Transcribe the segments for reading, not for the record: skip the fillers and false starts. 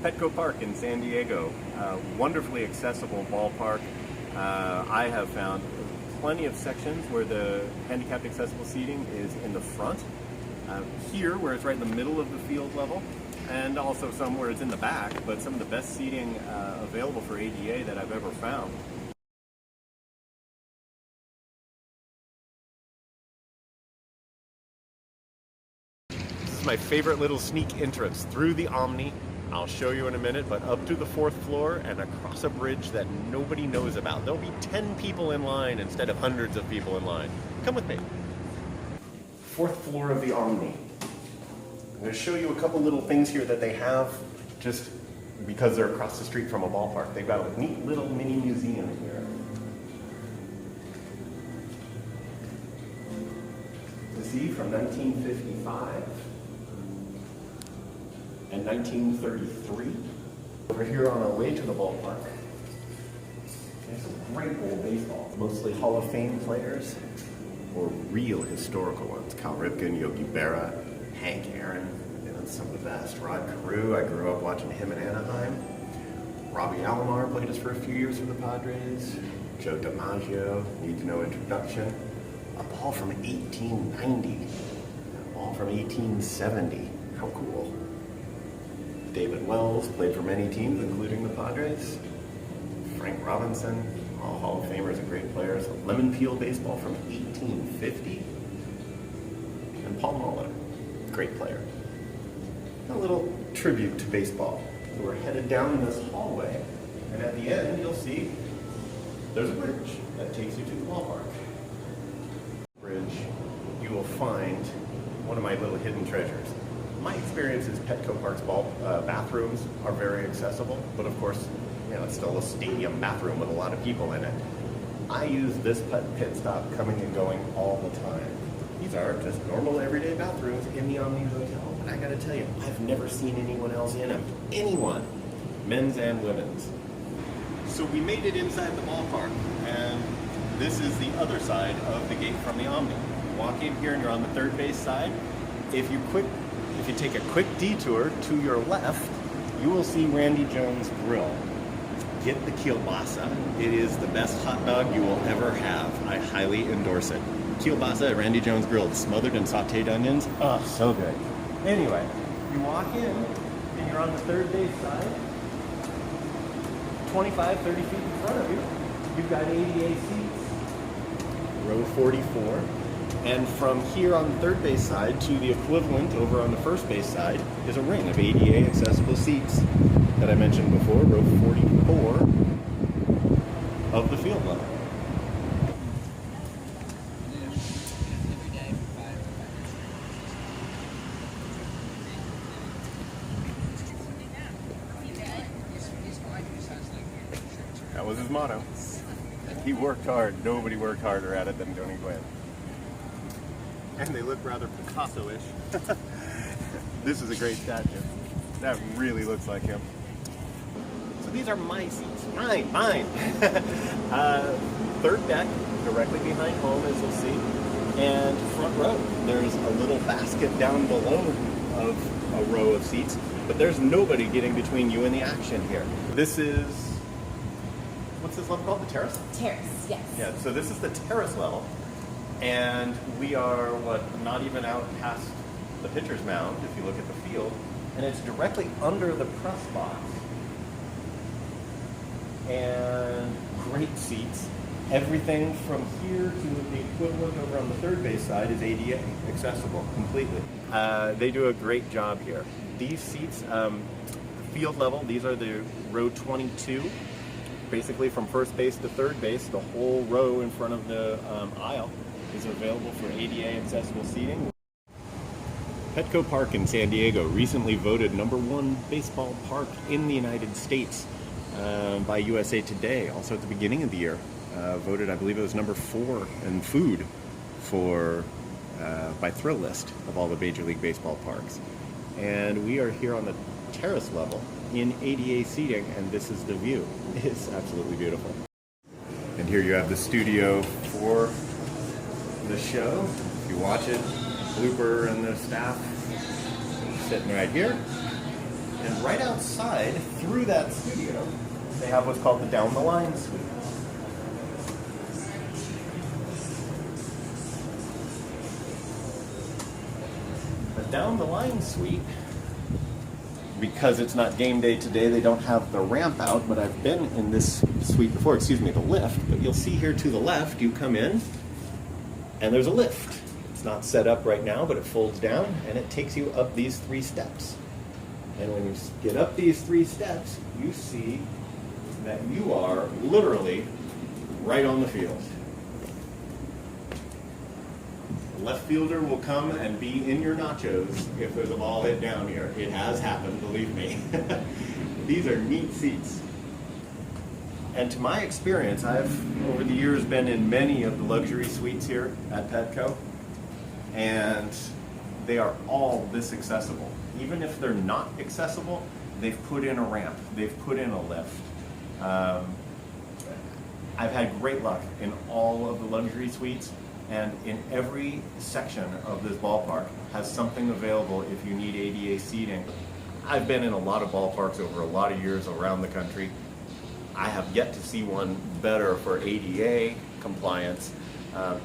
Petco Park in San Diego. Wonderfully accessible ballpark. I have found plenty of sections where the handicapped accessible seating is in the front. Here, where it's right in the middle of the field level, and also some where it's in the back, but some of the best seating available for ADA that I've ever found. This is my favorite little sneak entrance through the Omni. I'll show you in a minute, but up to the 4th floor and across a bridge that nobody knows about. There'll be 10 people in line instead of hundreds of people in line. Come with me. 4th floor of the Omni. I'm going to show you a couple little things here that they have just because they're across the street from a ballpark. They've got a neat little mini museum here. To see from 1955 and 1933. Over here on our way to the ballpark, there's some great old baseball. Mostly Hall of Fame players or real historical ones. Cal Ripken, Yogi Berra, Hank Aaron, and some of the best. Rod Carew, I grew up watching him in Anaheim. Robbie Alomar played us for a few years for the Padres. Joe DiMaggio, need to know introduction. A ball from 1890. A ball from 1870. How cool. David Wells played for many teams, including the Padres. Frank Robinson, all Hall of Famers and great players. A lemon peel baseball from 1850. And Paul Muller, great player. A little tribute to baseball. So we're headed down this hallway, and at the end you'll see there's a bridge that takes you to the ballpark. Bridge, you will find one of my little hidden treasures. My experience is Petco Park's bathrooms are very accessible, but of course, you know, it's still a stadium bathroom with a lot of people in it. I use this pit stop coming and going all the time. These are just normal everyday bathrooms in the Omni Hotel, but I gotta tell you, I've never seen anyone else in them. Anyone, men's and women's. So we made it inside the ballpark, and this is the other side of the gate from the Omni. You walk in here and you're on the third base side. If you take a quick detour to your left, you will see Randy Jones Grill. Get the kielbasa. It is the best hot dog you will ever have. I highly endorse it. Kielbasa at Randy Jones Grill, smothered in sauteed onions. Oh, so good. Anyway, you walk in and you're on the third base side. 25, 30 feet in front of you, you've got ADA seats. Row 44. And from here on the third base side to the equivalent over on the first base side is a ring of ADA accessible seats that I mentioned before, row 44 of the field level. That was his motto. He worked hard. Nobody worked harder at it than Tony Gwynn. And they look rather Picasso-ish. This is a great statue. That really looks like him. So these are my seats. Mine. Third deck, directly behind home, as you'll see. And front row. There's a little basket down below of a row of seats, but there's nobody getting between you and the action here. This is, what's this level called? The terrace? Terrace, yes. Yeah, so this is the terrace level. And we are, not even out past the pitcher's mound, if you look at the field, and it's directly under the press box. And great seats. Everything from here to the equivalent over on the third base side is ADA accessible completely. They do a great job here. These seats, field level, these are the row 22. Basically from first base to third base, the whole row in front of the aisle is available for ADA accessible seating. Petco Park in San Diego recently voted #1 baseball park in the United States by USA Today. Also at the beginning of the year, voted, I believe it was #4 in food by Thrill List of all the Major League Baseball parks. And we are here on the terrace level in ADA seating, and this is the view. It's absolutely beautiful. And here you have the studio for the show. If you watch it, Blooper and the staff sitting right here. And right outside, through that studio, they have what's called the Down the Line suite. The Down the Line suite, because it's not game day today, they don't have the ramp out, but I've been in this suite before, excuse me, the lift, but you'll see here to the left, you come in, and there's a lift. It's not set up right now, but it folds down, and it takes you up these 3 steps. And when you get up these 3 steps, you see that you are literally right on the field. The left fielder will come and be in your nachos if there's a ball hit down here. It has happened, believe me. These are neat seats. And to my experience, I've over the years been in many of the luxury suites here at Petco, and they are all this accessible. Even if they're not accessible, they've put in a ramp, they've put in a lift. I've had great luck in all of the luxury suites, and in every section of this ballpark has something available if you need ADA seating. I've been in a lot of ballparks over a lot of years around the country. I have yet to see one better for ADA compliance,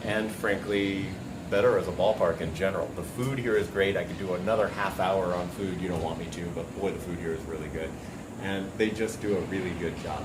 and frankly, better as a ballpark in general. The food here is great. I could do another half hour on food. You don't want me to, but boy, the food here is really good. And they just do a really good job.